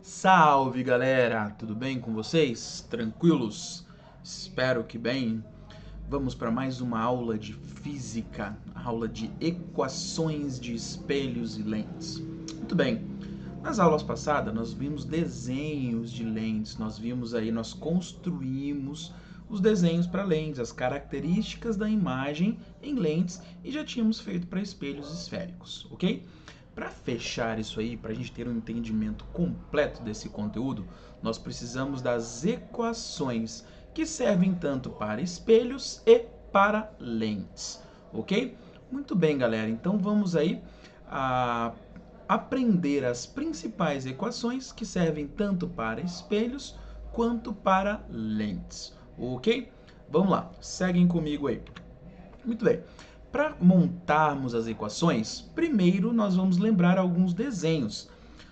Salve galera, tudo bem com vocês? Tranquilos? Espero que bem. Vamos para mais uma aula de física, aula de equações de espelhos e lentes. Muito bem, nas aulas passadas nós vimos desenhos de lentes, nós construímos os desenhos para lentes, as características da imagem em lentes e já tínhamos feito para espelhos esféricos, ok? Para fechar isso aí, para a gente ter um entendimento completo desse conteúdo, nós precisamos das equações que servem tanto para espelhos e para lentes, ok? Muito bem, galera. Então vamos aí a aprender as principais equações que servem tanto para espelhos quanto para lentes, ok? Vamos lá, seguem comigo aí. Muito bem. Para montarmos as equações, primeiro nós vamos lembrar alguns desenhos,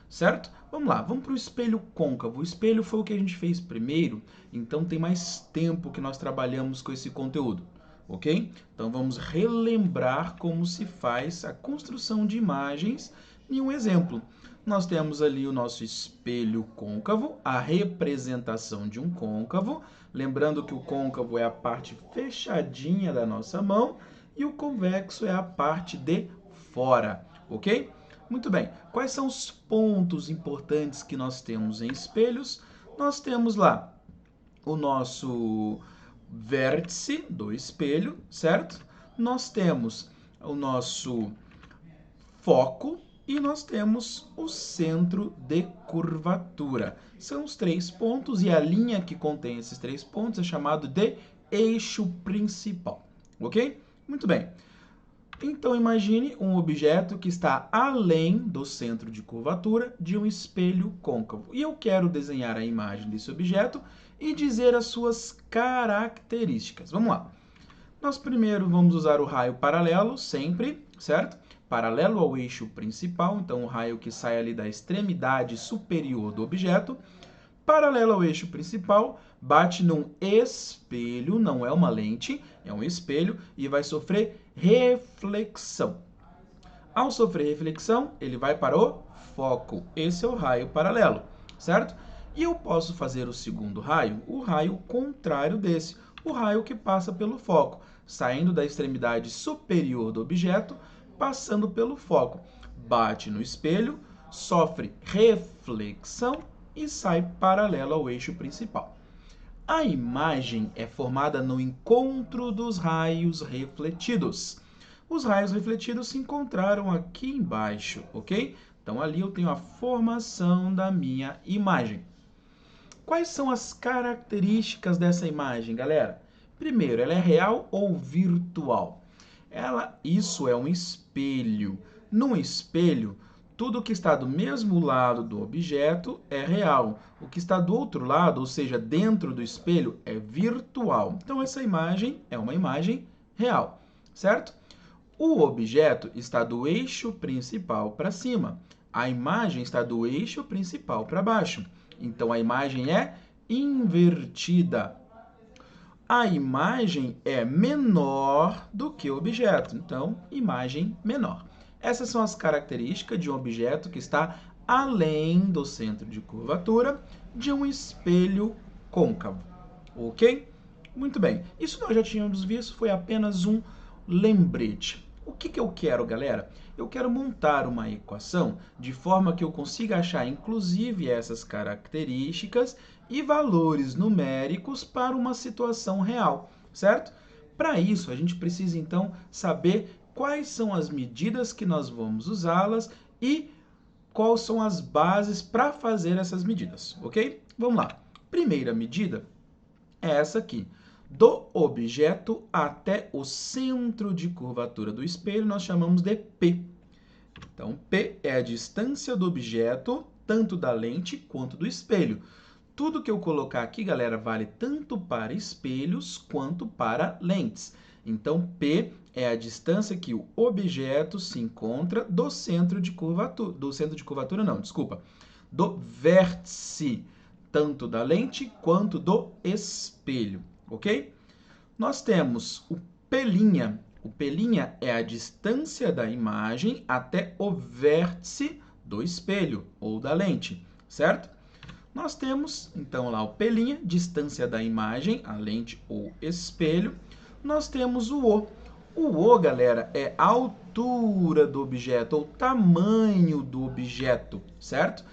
certo? Vamos lá, vamos para o espelho côncavo. O espelho foi o que a gente fez primeiro, então tem mais tempo que nós trabalhamos com esse conteúdo, ok? Então vamos relembrar como se faz a construção de imagens em um exemplo. Nós temos ali o nosso espelho côncavo, a representação de um côncavo. Lembrando que o côncavo é a parte fechadinha da nossa mão e o convexo é a parte de fora, ok? Muito bem. Quais são os pontos importantes que nós temos em espelhos? Nós temos lá o nosso vértice do espelho, certo? Nós temos o nosso foco e nós temos o centro de curvatura. São os três pontos e a linha que contém esses três pontos é chamado de eixo principal, ok? Muito bem. Então imagine um objeto que está além do centro de curvatura de um espelho côncavo. E eu quero desenhar a imagem desse objeto e dizer as suas características. Vamos lá. Nós primeiro vamos usar o raio paralelo, sempre, certo? Paralelo ao eixo principal, então o raio que sai ali da extremidade superior do objeto. Paralelo ao eixo principal, bate num espelho, não é uma lente, é um espelho, e vai sofrer reflexão. Ao sofrer reflexão, ele vai para o foco. Esse é o raio paralelo, certo? E eu posso fazer o segundo raio, o raio contrário desse, o raio que passa pelo foco, saindo da extremidade superior do objeto, passando pelo foco. Bate no espelho, sofre reflexão e sai paralelo ao eixo principal. A imagem é formada no encontro dos raios refletidos. Os raios refletidos se encontraram aqui embaixo, ok? Então ali eu tenho a formação da minha imagem. Quais são as características dessa imagem, galera? Primeiro, ela é real ou virtual? Isso é um espelho. Num espelho, tudo que está do mesmo lado do objeto é real. O que está do outro lado, ou seja, dentro do espelho, é virtual. Então, essa imagem é uma imagem real, certo? O objeto está do eixo principal para cima. A imagem está do eixo principal para baixo. Então, a imagem é invertida. A imagem é menor do que o objeto. Então, imagem menor. Essas são as características de um objeto que está além do centro de curvatura de um espelho côncavo. Ok? Muito bem. Isso nós já tínhamos visto, foi apenas um lembrete. O que eu quero, galera? Eu quero montar uma equação de forma que eu consiga achar, inclusive, essas características e valores numéricos para uma situação real, certo? Para isso, a gente precisa, então, saber quais são as medidas que nós vamos usá-las e quais são as bases para fazer essas medidas, ok? Vamos lá. Primeira medida é essa aqui. Do objeto até o centro de curvatura do espelho, nós chamamos de P. Então, P é a distância do objeto, tanto da lente quanto do espelho. Tudo que eu colocar aqui, galera, vale tanto para espelhos quanto para lentes. Então, P é a distância que o objeto se encontra do centro de curvatura. Do vértice, tanto da lente quanto do espelho, ok? Nós temos o P'. O P' é a distância da imagem até o vértice do espelho ou da lente, certo? Nós temos, então, lá o P', distância da imagem, a lente ou espelho. Nós temos o O. O O, galera, é a altura do objeto, ou tamanho do objeto, certo?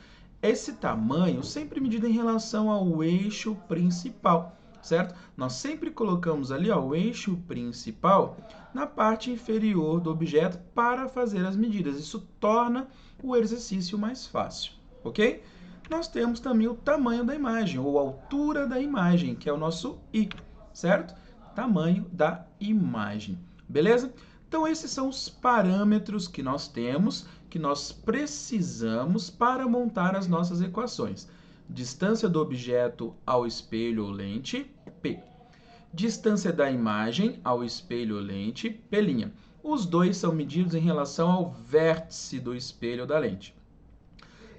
Esse tamanho sempre medido em relação ao eixo principal, certo? Nós sempre colocamos ali, ó, o eixo principal na parte inferior do objeto para fazer as medidas. Isso torna o exercício mais fácil, ok? Nós temos também o tamanho da imagem, ou altura da imagem, que é o nosso I, certo? Tamanho da imagem, beleza? Então, esses são os parâmetros que nós temos, que nós precisamos para montar as nossas equações. Distância do objeto ao espelho ou lente, P. Distância da imagem ao espelho ou lente, P'. Os dois são medidos em relação ao vértice do espelho ou da lente.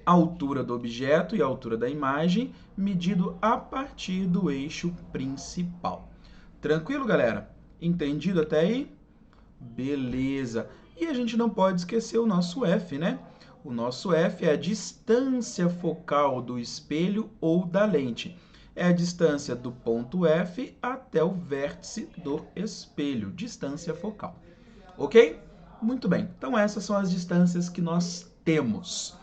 A altura do objeto e a altura da imagem, medido a partir do eixo principal. Tranquilo, galera? Entendido até aí? Beleza. E a gente não pode esquecer o nosso F, né? O nosso F é a distância focal do espelho ou da lente. É a distância do ponto F até o vértice do espelho, distância focal. Ok? Muito bem. Então, essas são as distâncias que nós temos.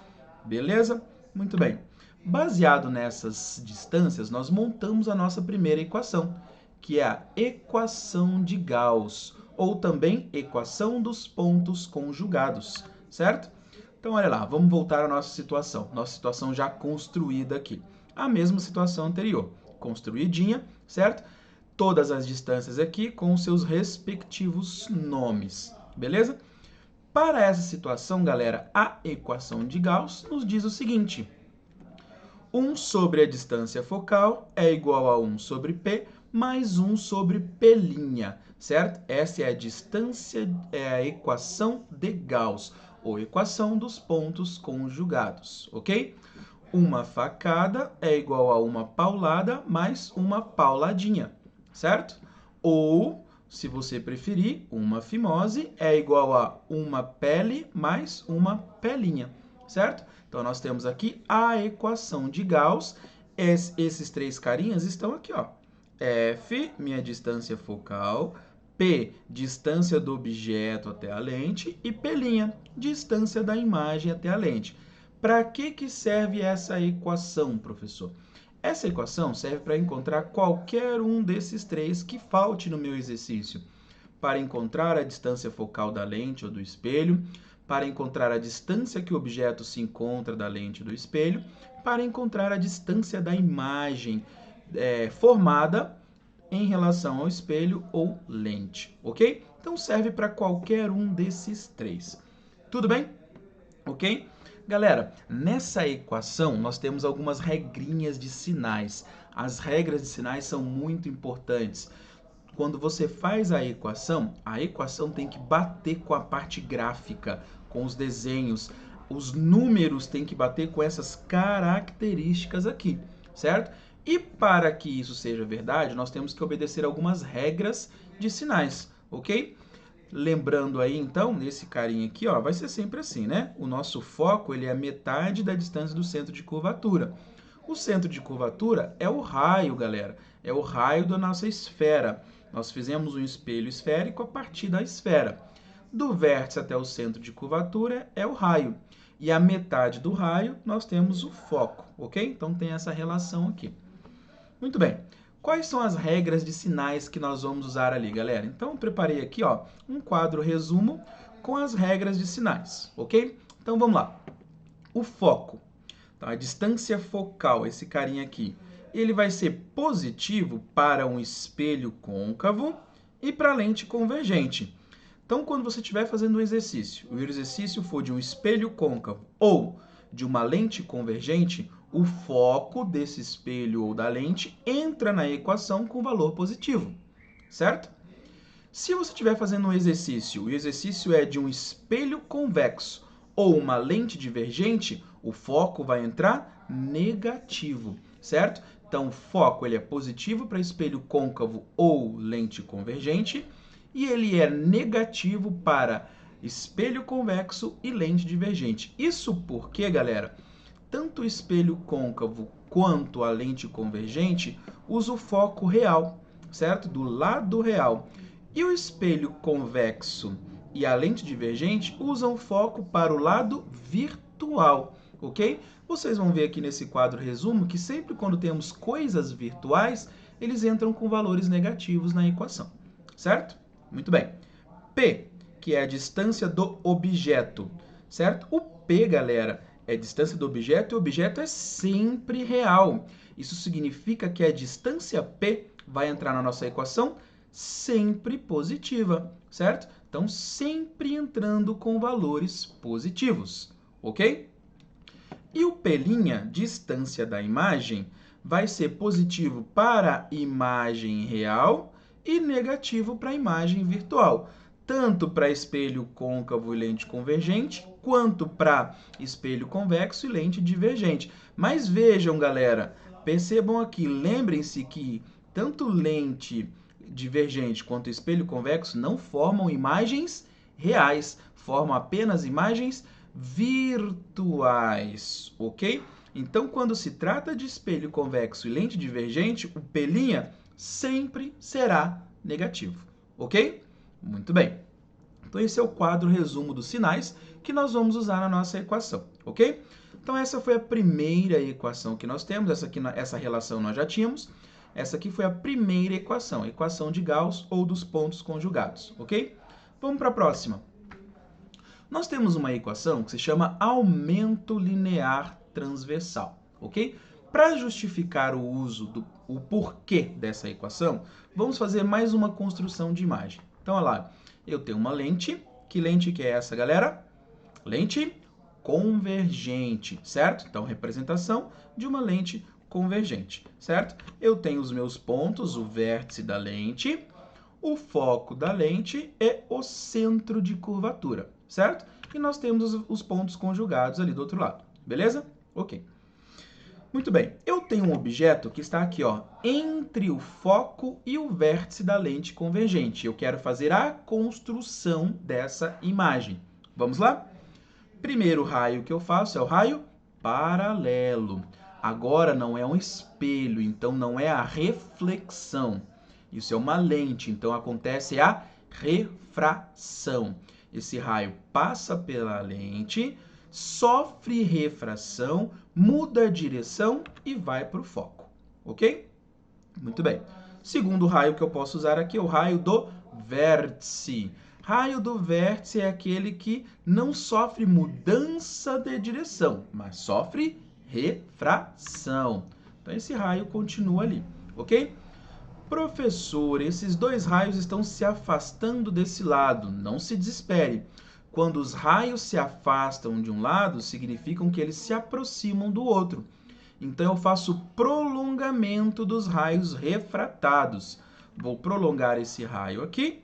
Beleza? Muito bem. Baseado nessas distâncias, nós montamos a nossa primeira equação, que é a equação de Gauss, ou também equação dos pontos conjugados, certo? Então, olha lá, vamos voltar à nossa situação já construída aqui. A mesma situação anterior, construidinha, certo? Todas as distâncias aqui com os seus respectivos nomes, beleza? Para essa situação, galera, a equação de Gauss nos diz o seguinte: 1 sobre a distância focal é igual a 1 sobre P mais 1 sobre P', certo? Essa é a distância, é a equação de Gauss, ou equação dos pontos conjugados, ok? Uma facada é igual a uma paulada mais uma pauladinha, certo? Ou, se você preferir, uma fimose é igual a uma pele mais uma pelinha, certo? Então, nós temos aqui a equação de Gauss. Esses três carinhas estão aqui, ó. F, minha distância focal, P, distância do objeto até a lente, e P', distância da imagem até a lente. Para que serve essa equação, professor? Essa equação serve para encontrar qualquer um desses três que falte no meu exercício. Para encontrar a distância focal da lente ou do espelho, para encontrar a distância que o objeto se encontra da lente ou do espelho, para encontrar a distância da imagem formada em relação ao espelho ou lente, ok? Então serve para qualquer um desses três. Tudo bem? Ok? Galera, nessa equação nós temos algumas regrinhas de sinais. As regras de sinais são muito importantes. Quando você faz a equação tem que bater com a parte gráfica, com os desenhos. Os números têm que bater com essas características aqui, certo? E para que isso seja verdade, nós temos que obedecer algumas regras de sinais, ok? Lembrando aí, então, nesse carinha aqui, ó, vai ser sempre assim, né? O nosso foco, ele é a metade da distância do centro de curvatura. O centro de curvatura é o raio, galera. É o raio da nossa esfera. Nós fizemos um espelho esférico a partir da esfera. Do vértice até o centro de curvatura é o raio. E a metade do raio, nós temos o foco, ok? Então, tem essa relação aqui. Muito bem. Quais são as regras de sinais que nós vamos usar ali, galera? Então, eu preparei aqui, ó, um quadro resumo com as regras de sinais, ok? Então, vamos lá. O foco, tá? A distância focal, esse carinha aqui, ele vai ser positivo para um espelho côncavo e para a lente convergente. Então, quando você estiver fazendo um exercício, o exercício for de um espelho côncavo ou de uma lente convergente, o foco desse espelho ou da lente entra na equação com valor positivo, certo? Se você estiver fazendo um exercício, o exercício é de um espelho convexo ou uma lente divergente, o foco vai entrar negativo, certo? Então, o foco ele é positivo para espelho côncavo ou lente convergente e ele é negativo para espelho convexo e lente divergente. Isso porque, galera, tanto o espelho côncavo quanto a lente convergente usa o foco real, certo? Do lado real. E o espelho convexo e a lente divergente usam o foco para o lado virtual, ok? Vocês vão ver aqui nesse quadro resumo que sempre quando temos coisas virtuais, eles entram com valores negativos na equação, certo? Muito bem. P, que é a distância do objeto, certo? O P, galera, é a distância do objeto e o objeto é sempre real. Isso significa que a distância P vai entrar na nossa equação sempre positiva, certo? Então, sempre entrando com valores positivos, ok? E o P', distância da imagem, vai ser positivo para a imagem real e negativo para a imagem virtual. Tanto para espelho côncavo e lente convergente, quanto para espelho convexo e lente divergente. Mas vejam, galera, percebam aqui, lembrem-se que tanto lente divergente quanto espelho convexo não formam imagens reais, formam apenas imagens virtuais, ok? Então, quando se trata de espelho convexo e lente divergente, o P' sempre será negativo, ok? Muito bem. Então, esse é o quadro resumo dos sinais que nós vamos usar na nossa equação, ok? Então, essa foi a primeira equação que nós temos, essa relação nós já tínhamos. Essa aqui foi a primeira equação, a equação de Gauss ou dos pontos conjugados, ok? Vamos para a próxima. Nós temos uma equação que se chama aumento linear transversal, ok? Para justificar o uso o porquê dessa equação, vamos fazer mais uma construção de imagem. Então, olha lá, eu tenho uma lente. Que lente que é essa, galera? Lente convergente, certo? Então, representação de uma lente convergente, certo? Eu tenho os meus pontos, o vértice da lente, o foco da lente e o centro de curvatura, certo? E nós temos os pontos conjugados ali do outro lado, beleza? Ok. Muito bem, eu tenho um objeto que está aqui, ó, entre o foco e o vértice da lente convergente. Eu quero fazer a construção dessa imagem. Vamos lá? Primeiro raio que eu faço é o raio paralelo. Agora não é um espelho, então não é a reflexão. Isso é uma lente, então acontece a refração. Esse raio passa pela lente, sofre refração, muda a direção e vai para o foco, ok? Muito bem. Segundo raio que eu posso usar aqui é o raio do vértice. Raio do vértice é aquele que não sofre mudança de direção, mas sofre refração. Então, esse raio continua ali, ok? Professor, esses dois raios estão se afastando desse lado. Não se desespere. Quando os raios se afastam de um lado, significam que eles se aproximam do outro. Então, eu faço prolongamento dos raios refratados. Vou prolongar esse raio aqui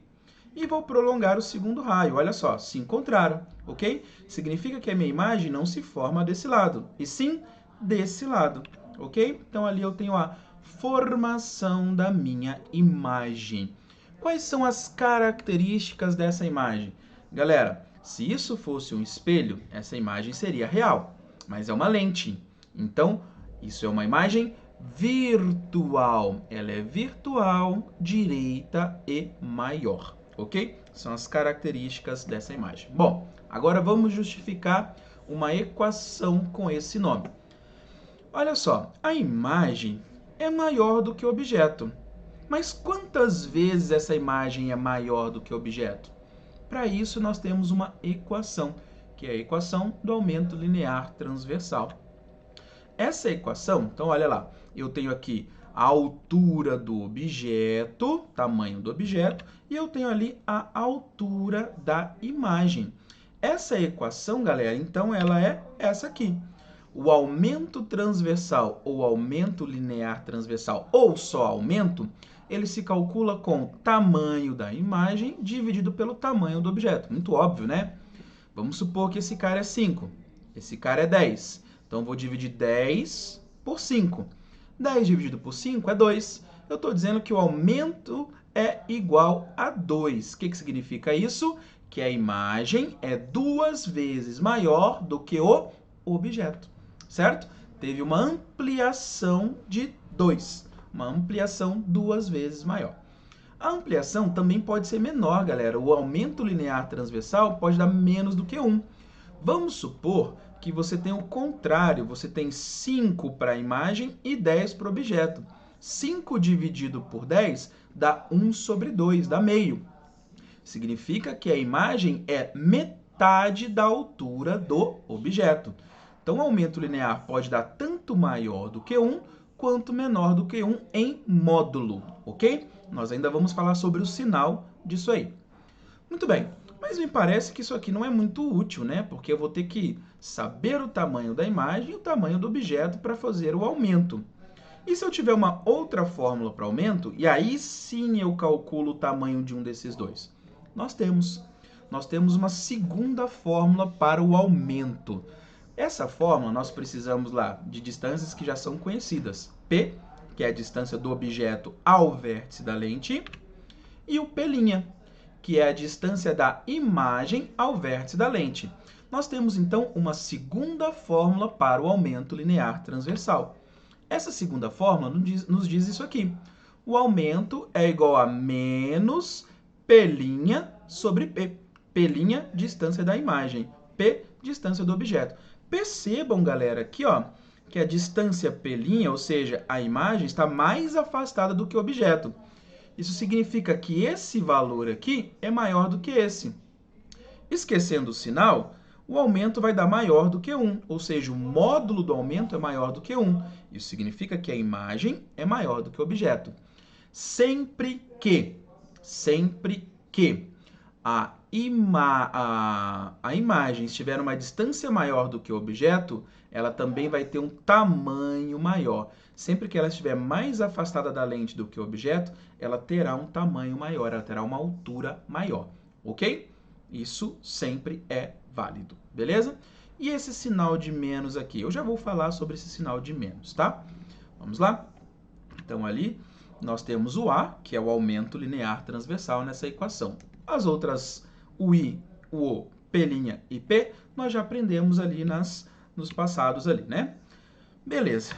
e vou prolongar o segundo raio. Olha só, se encontraram, ok? Significa que a minha imagem não se forma desse lado, e sim desse lado, ok? Então, ali eu tenho a formação da minha imagem. Quais são as características dessa imagem? Galera, se isso fosse um espelho, essa imagem seria real, mas é uma lente. Então, isso é uma imagem virtual. Ela é virtual, direita e maior, ok? São as características dessa imagem. Bom, agora vamos justificar uma equação com esse nome. Olha só, a imagem é maior do que o objeto. Mas quantas vezes essa imagem é maior do que o objeto? Para isso, nós temos uma equação, que é a equação do aumento linear transversal. Essa equação, então olha lá, eu tenho aqui a altura do objeto, tamanho do objeto, e eu tenho ali a altura da imagem. Essa equação, galera, então ela é essa aqui. O aumento transversal ou aumento linear transversal ou só aumento, ele se calcula com o tamanho da imagem dividido pelo tamanho do objeto. Muito óbvio, né? Vamos supor que esse cara é 5, esse cara é 10. Então, eu vou dividir 10 por 5. 10 dividido por 5 é 2. Eu estou dizendo que o aumento é igual a 2. O que significa isso? Que a imagem é 2 vezes maior do que o objeto. certo? Teve uma ampliação de 2, uma ampliação 2 vezes maior. A ampliação também pode ser menor, galera. O aumento linear transversal pode dar menos do que 1. Vamos supor que você tem o contrário, você tem 5 para a imagem e 10 para o objeto. 5 dividido por 10 dá 1 sobre 2, dá meio. Significa que a imagem é metade da altura do objeto. Então, o aumento linear pode dar tanto maior do que 1, quanto menor do que 1 em módulo, ok? Nós ainda vamos falar sobre o sinal disso aí. Muito bem, mas me parece que isso aqui não é muito útil, né? Porque eu vou ter que saber o tamanho da imagem e o tamanho do objeto para fazer o aumento. E se eu tiver uma outra fórmula para aumento, e aí sim eu calculo o tamanho de um desses dois? Nós temos uma segunda fórmula para o aumento. Essa fórmula nós precisamos lá de distâncias que já são conhecidas. P, que é a distância do objeto ao vértice da lente, e o P', que é a distância da imagem ao vértice da lente. Nós temos então uma segunda fórmula para o aumento linear transversal. Essa segunda fórmula nos diz isso aqui. O aumento é igual a menos P' sobre P. P', distância da imagem. P, distância do objeto. Percebam, galera, aqui, ó, que a distância P', ou seja, a imagem, está mais afastada do que o objeto. Isso significa que esse valor aqui é maior do que esse. Esquecendo o sinal, o aumento vai dar maior do que 1, ou seja, o módulo do aumento é maior do que 1. Isso significa que a imagem é maior do que o objeto. Sempre que a imagem estiver uma distância maior do que o objeto, ela também vai ter um tamanho maior. Sempre que ela estiver mais afastada da lente do que o objeto, ela terá um tamanho maior, ela terá uma altura maior, ok? Isso sempre é válido, beleza? E esse sinal de menos aqui? Eu já vou falar sobre esse sinal de menos, tá? Vamos lá? Então, ali nós temos o A, que é o aumento linear transversal nessa equação. As outras, o I, o O, P' e P, nós já aprendemos ali nos passados ali, né? Beleza.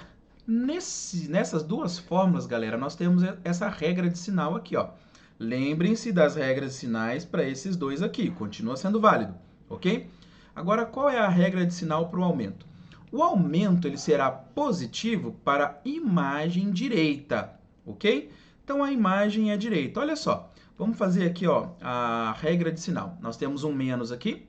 Nessas duas fórmulas, galera, nós temos essa regra de sinal aqui, ó. Lembrem-se das regras de sinais para esses dois aqui, continua sendo válido, ok? Agora, qual é a regra de sinal para o aumento? O aumento ele será positivo para a imagem direita, ok? Então, a imagem é direita. Olha só, vamos fazer aqui, ó, a regra de sinal. Nós temos um menos aqui.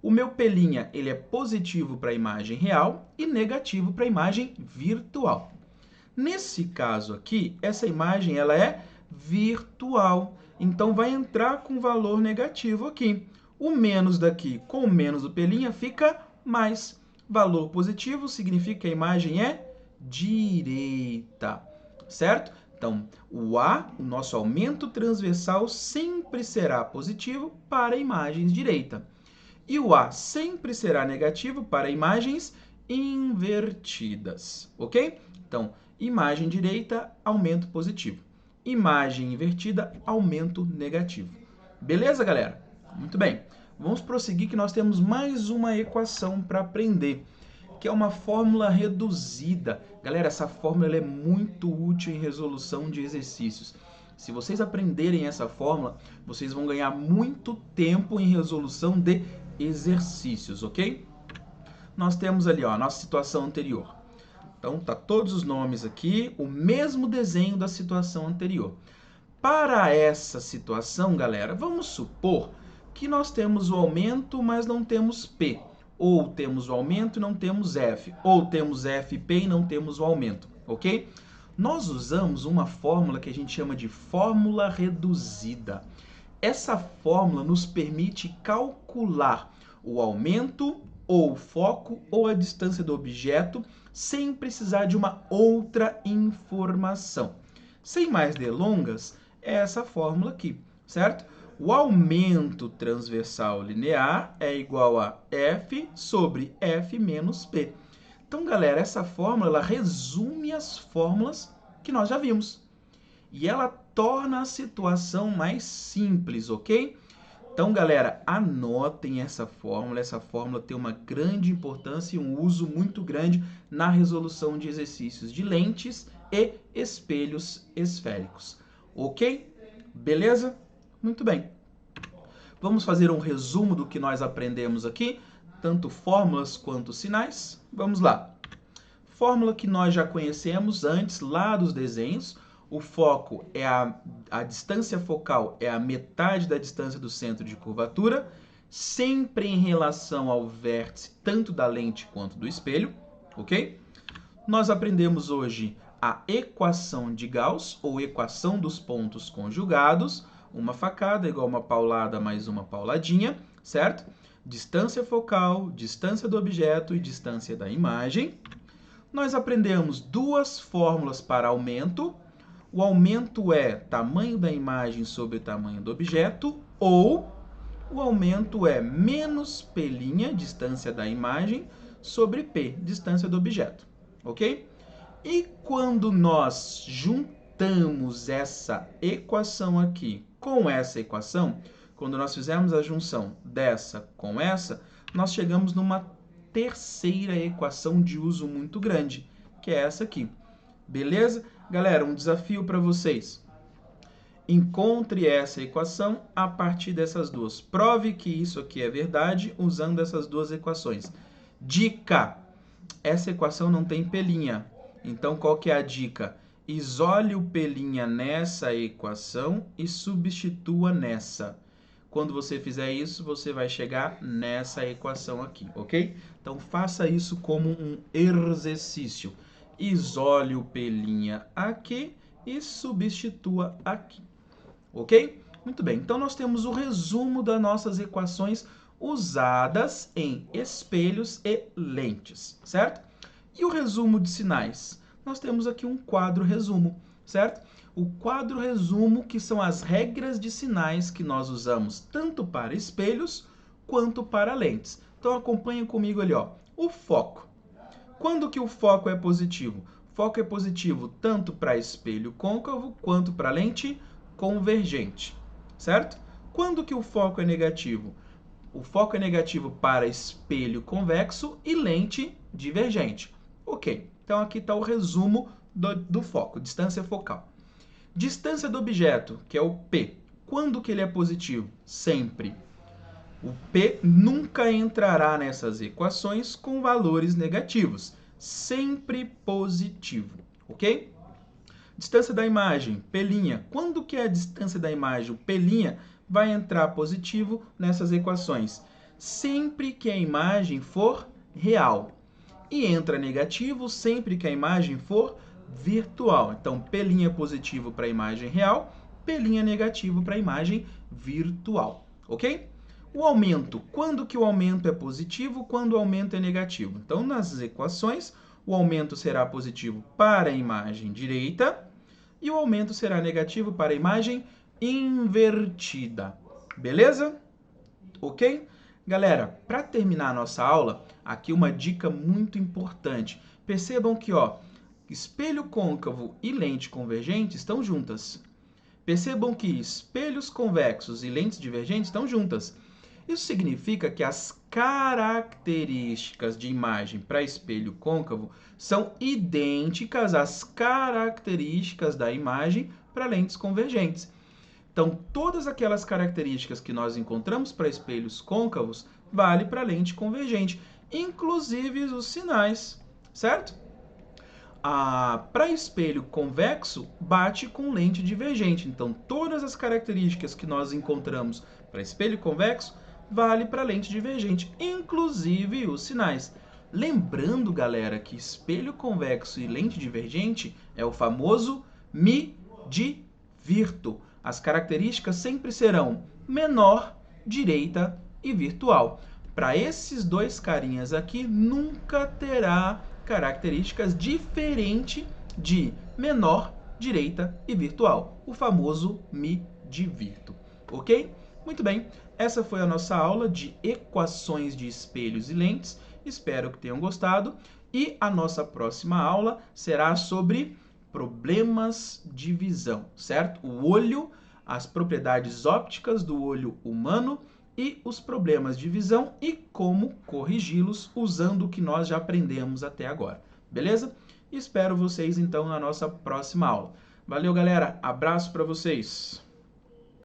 O meu P' ele é positivo para a imagem real e negativo para a imagem virtual. Nesse caso aqui, essa imagem ela é virtual, então vai entrar com valor negativo aqui. O menos daqui com o menos do P' fica mais. Valor positivo significa que a imagem é direita, certo? Então, o A, o nosso aumento transversal, sempre será positivo para imagens direita. E o A sempre será negativo para imagens invertidas, ok? Então, imagem direita, aumento positivo. Imagem invertida, aumento negativo. Beleza, galera? Muito bem. Vamos prosseguir que nós temos mais uma equação para aprender, que é uma fórmula reduzida. Galera, essa fórmula ela é muito útil em resolução de exercícios. Se vocês aprenderem essa fórmula, vocês vão ganhar muito tempo em resolução de exercícios, ok? Nós temos ali, ó, a nossa situação anterior. Então, tá todos os nomes aqui, o mesmo desenho da situação anterior. Para essa situação, galera, vamos supor que nós temos o aumento, mas não temos P. Ou temos o aumento e não temos F. Ou temos F e P e não temos o aumento, ok? Nós usamos uma fórmula que a gente chama de fórmula reduzida. Essa fórmula nos permite calcular o aumento, ou o foco, ou a distância do objeto, sem precisar de uma outra informação. Sem mais delongas, é essa fórmula aqui, certo? O aumento transversal linear é igual a F sobre F menos P. Então, galera, essa fórmula ela resume as fórmulas que nós já vimos. E ela torna a situação mais simples, ok? Então, galera, anotem essa fórmula. Essa fórmula tem uma grande importância e um uso muito grande na resolução de exercícios de lentes e espelhos esféricos. Ok? Beleza? Muito bem. Vamos fazer um resumo do que nós aprendemos aqui, tanto fórmulas quanto sinais. Vamos lá. Fórmula que nós já conhecemos antes, lá dos desenhos. O foco é a distância focal é a metade da distância do centro de curvatura, sempre em relação ao vértice tanto da lente quanto do espelho, ok? Nós aprendemos hoje a equação de Gauss, ou equação dos pontos conjugados, uma facada igual uma paulada mais uma pauladinha, certo? Distância focal, distância do objeto e distância da imagem. Nós aprendemos duas fórmulas para aumento. O aumento é tamanho da imagem sobre o tamanho do objeto, ou o aumento é menos P', distância da imagem, sobre P, distância do objeto, ok? E quando nós juntamos essa equação aqui com essa equação, quando nós fizermos a junção dessa com essa, nós chegamos numa terceira equação de uso muito grande, que é essa aqui. Beleza? Galera, um desafio para vocês. Encontre essa equação a partir dessas duas. Prove que isso aqui é verdade usando essas duas equações. Dica! Essa equação não tem P'. Então, qual que é a dica? Isole o P' nessa equação e substitua nessa. Quando você fizer isso, você vai chegar nessa equação aqui, ok? Então, faça isso como um exercício. Isole o P' aqui e substitua aqui, ok? Muito bem, então nós temos o resumo das nossas equações usadas em espelhos e lentes, certo? E o resumo de sinais? Nós temos aqui um quadro resumo, certo? O quadro resumo, que são as regras de sinais que nós usamos tanto para espelhos quanto para lentes. Então acompanha comigo ali, ó, o foco. Quando que o foco é positivo? O foco é positivo tanto para espelho côncavo quanto para lente convergente, certo? Quando que o foco é negativo? O foco é negativo para espelho convexo e lente divergente. Ok, então aqui está o resumo do foco, distância focal. Distância do objeto, que é o P. Quando que ele é positivo? Sempre. O P nunca entrará nessas equações com valores negativos. Sempre positivo, ok? Distância da imagem, P'. Quando que é a distância da imagem, o P' vai entrar positivo nessas equações? Sempre que a imagem for real. E entra negativo sempre que a imagem for virtual. Então, P' positivo para a imagem real, P' negativo para a imagem virtual, ok? O aumento, quando que o aumento é positivo, quando o aumento é negativo? Então, nas equações, o aumento será positivo para a imagem direita e o aumento será negativo para a imagem invertida. Beleza? Ok? Galera, para terminar a nossa aula, aqui uma dica muito importante. Percebam que, ó, espelho côncavo e lente convergente estão juntas. Percebam que espelhos convexos e lentes divergentes estão juntas. Isso significa que as características de imagem para espelho côncavo são idênticas às características da imagem para lentes convergentes. Então, todas aquelas características que nós encontramos para espelhos côncavos vale para lente convergente, inclusive os sinais, certo? Para espelho convexo, bate com lente divergente. Então, todas as características que nós encontramos para espelho convexo vale para lente divergente, inclusive os sinais. Lembrando, galera, que espelho convexo e lente divergente é o famoso me divirto. As características sempre serão menor, direita e virtual. Para esses dois carinhas aqui, nunca terá características diferentes de menor, direita e virtual. O famoso me divirto. Ok? Muito bem, essa foi a nossa aula de equações de espelhos e lentes. Espero que tenham gostado. E a nossa próxima aula será sobre problemas de visão, certo? O olho, as propriedades ópticas do olho humano e os problemas de visão e como corrigi-los usando o que nós já aprendemos até agora. Beleza? Espero vocês então na nossa próxima aula. Valeu, galera. Abraço para vocês.